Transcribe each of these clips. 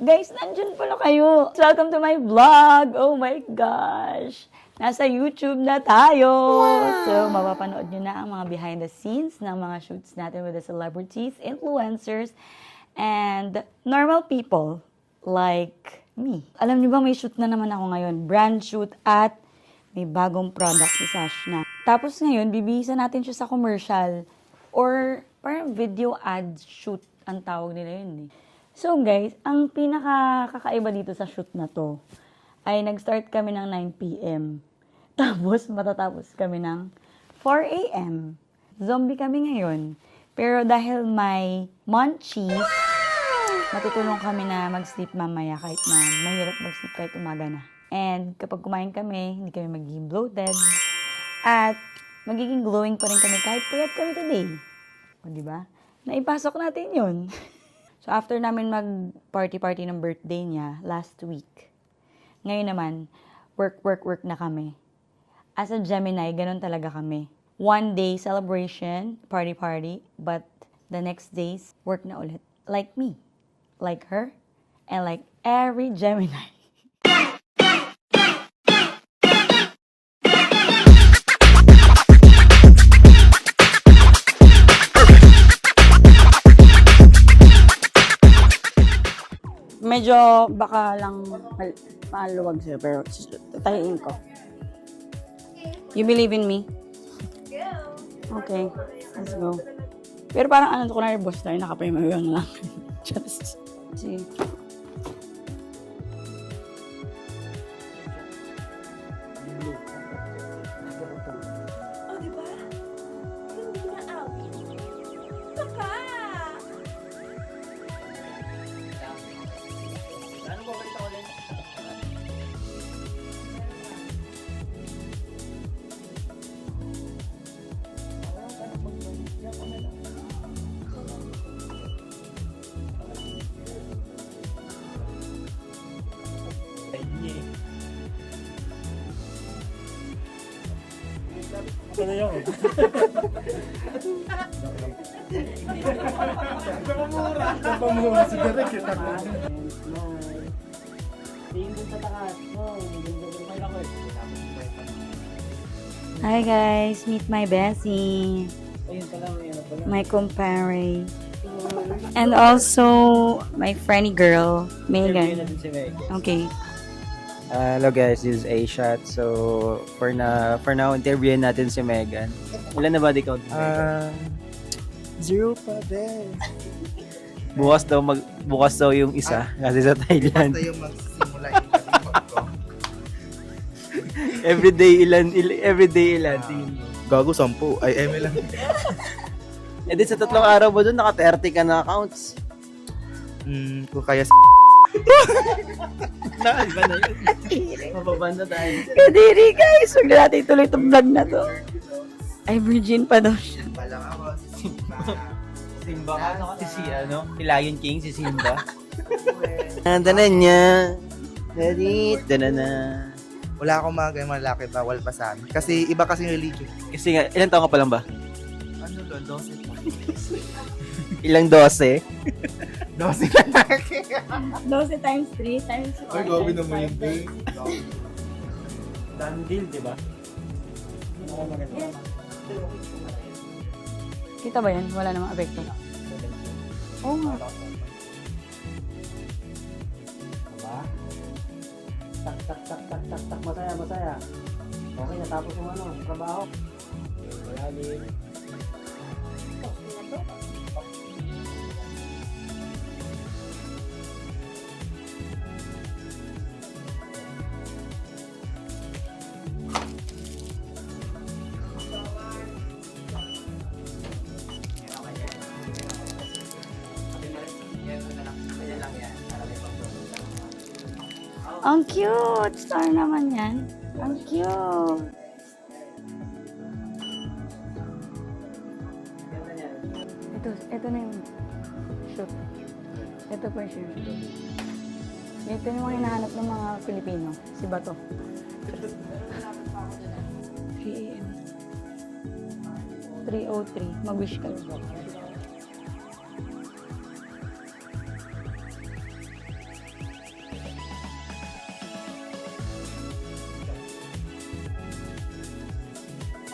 Guys, nandyan pala kayo. Welcome to my vlog. Oh my gosh. Nasa YouTube na tayo. Wow. So, mapapanood nyo na ang mga behind the scenes ng mga shoots natin with the celebrities, influencers, and normal people like me. Alam nyo ba, may shoot na naman ako ngayon. Brand shoot at may bagong product si Sash na. Tapos ngayon, bibihisan natin siya sa commercial or parang video ad shoot ang tawag nila yun eh. So guys, ang pinaka-kakaiba dito sa shoot na to ay nag-start kami ng 9 p.m. Tapos matatapos kami ng 4 a.m. Zombie kami ngayon. Pero dahil may munchies, matutulong kami na mag-sleep mamaya kahit na mahirap mag-sleep kahit umaga na. And kapag kumain kami, hindi kami magiging bloated. At magiging glowing pa rin kami kahit puyat kami today. O diba? Naipasok natin yun. So, after namin mag-party-party ng birthday niya last week, ngayon naman, work na kami. As a Gemini, ganun talaga kami. One day celebration, party, but the next days, work na ulit. Like me, like her, and like every Gemini. Medyo baka lang maluwag siya, pero tatahiin ko. You believe in me? Okay, let's go. Pero parang ano ko na boss tayo, nakaprimagang lang. Just see. Oh, diba? Hindi na awit. Baka! Ano ba kita ulit? Ano yun? Napamura si Derek kita ko. Hi guys, meet my Bessie. My compare. And also, my friendly girl, Megan. Okay. Hello guys, this is A-Shot. So, for now, interviewin natin si Megan. Ilan na body count? 0 pa din. Bukas daw yung isa kasi sa Thailand. Basta yung magsimula yung kapag ko. Everyday ilan. Tingin mo. Gago, 10. Ay, eme lang. Eh di sa 3 araw mo dun, naka 30 ka na accounts. Kung kaya Iba na yun. Mapabanda tayo. Kadiri guys, huwag na natin ituloy itong vlog na to. Ay, virgin pa daw siya. Palang ako, si Simba. Simba ka? Si si Lion King, si Simba. Nanda na niya. Dito na. Wala akong mga ganyan malaki, bawal pa sa amin. Kasi iba kasing religion. Kasi nga, ilan taon ka pa lang ba? Ano doon? 12 pa. Ilang 12? 12 na laki. 12 times 3 times 4. Ay, gabi naman yun, babe. Done deal, di ba? Kita ba yan? Wala namang apekto. Oo nga. Diba? Tak, masaya. Okay, natapos yung trabaho. Malalim. Ang cute! Star naman yan. Ang cute! Ito na yung shoot. Ito po yung shoot. Ito yung mga hinahanap ng mga Pilipino. Si Bato. 3 a.m. 3:03. Mag-wish kayo.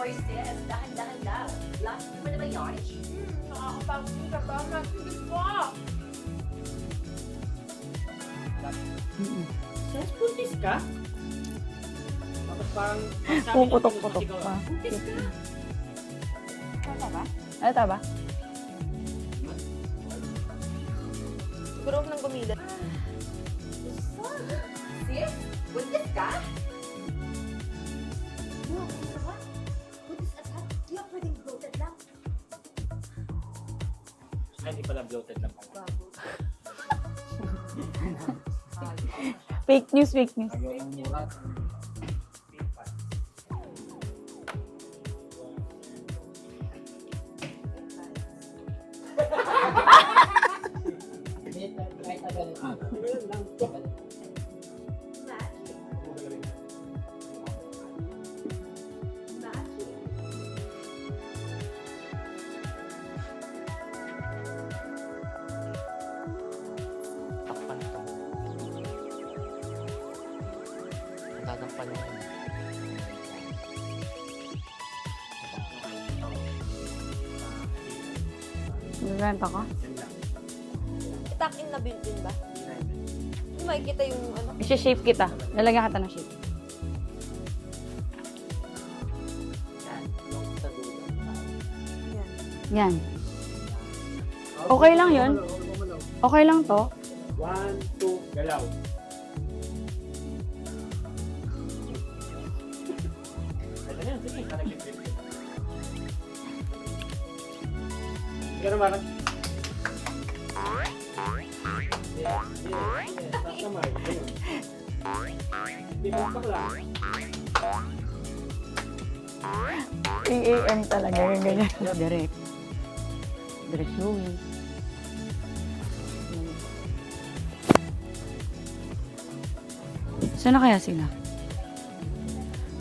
Moises, dahan-dahan lang. Last mo na ba yun? Nakakapagod yung trabaho. Magsigit po. Sis, puntis ka? Tapos parang... Puputok-putok pa. Tama ba? Ano ta ba? Siguro huwag nang gumilid. Sis, buntis ka? No, ano ba? Butis at hat. Di ako pwedeng bloated lang. Ay, hindi pala bloated lang pala. Bago. Fake news, fake news. Ayaw ng mura. Magic. Magic. Takpan ito. Tatakpan mo yun. Nagrenta ka? Tuck in na built-in ba? Hindi makikita yung ano. I-shape kita. Lalagyan kita ng shape. Yan. Yan. Okay lang yun. Okay lang to. 1, 2, galaw. Ito na yan, sige. Nakikip-grip. Sige naman. Tapos naman, ayun. Bibigpak lang. EAM talaga. Yung ganyan. Direct. Direct Louie. Saan na kaya sila?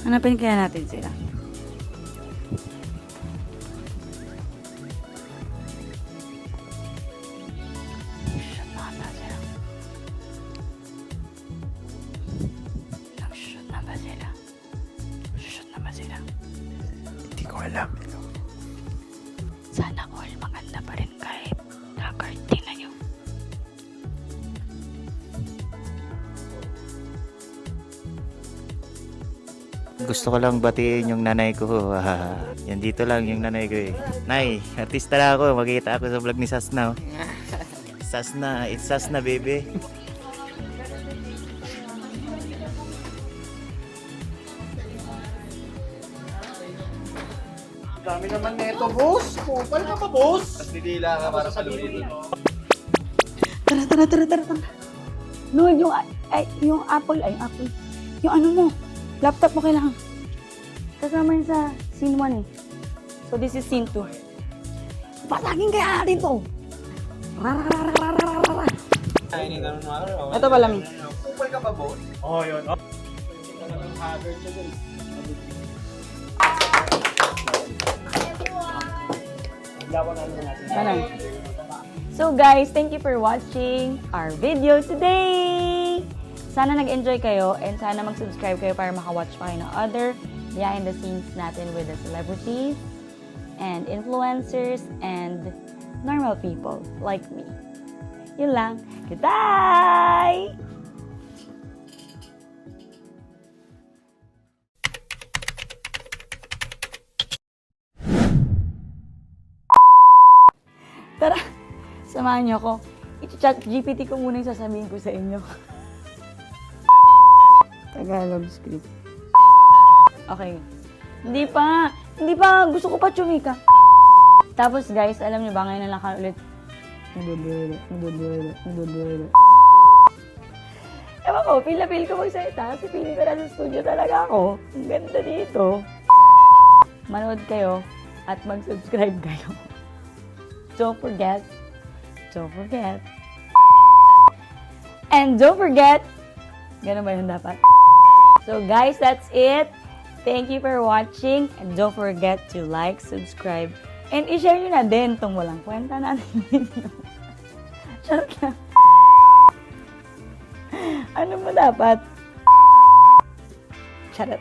Hanapin kaya natin sila. Shoot na ba sila? Nag-shoot na ba sila? Shoot na ba sila? Hindi ko alam. Sana all maganda pa rin kahit record. Tingnan nyo. Gusto ko lang batiin yung nanay ko. Yan dito lang yung nanay ko eh. Nay, artista na ako. Makikita ako sa vlog ni Sasna. Oh. Sasna, it's Sasna baby. Dami naman neto, boss. Kupal ka pa, boss. Tapos nilila ka para sa lumito. Tara, tara, tara, tara, tara. Noon, yung Apple, yung ano mo, laptop mo kailangan. Kasama yun sa scene 1 eh. So this is scene 2. Pasagin kaya natin to. Rararararararara. Ito pala, Mi. Kupal ka pa, boss. Oh, yun. Oh. Talagang haggard siya dun. Lawanan na natin. Ano? So guys, thank you for watching our video today! Sana nag-enjoy kayo and sana mag-subscribe kayo para makawatch pa kayo ng other behind the scenes natin with the celebrities and influencers and normal people like me. Yun lang. Goodbye! Tara, samahan niyo ako. I-chat GPT ko muna yung sasabihin ko sa inyo. Tagalog script. Okay. Hindi pa. Gusto ko pa chumika. Tapos guys, alam niyo ba ngayon na lang ka ulit. Ewan ko, feel na feel ko magsalita. Kasi feeling ko nasa studio talaga ako. Ang ganda dito. Manood kayo at mag-subscribe kayo. Don't forget. And don't forget. Ganun ba yun dapat? So guys, that's it. Thank you for watching. And don't forget to like, subscribe, and i-share nyo na din itong walang kwenta natin video. Charot lang. Ano mo dapat? Charot.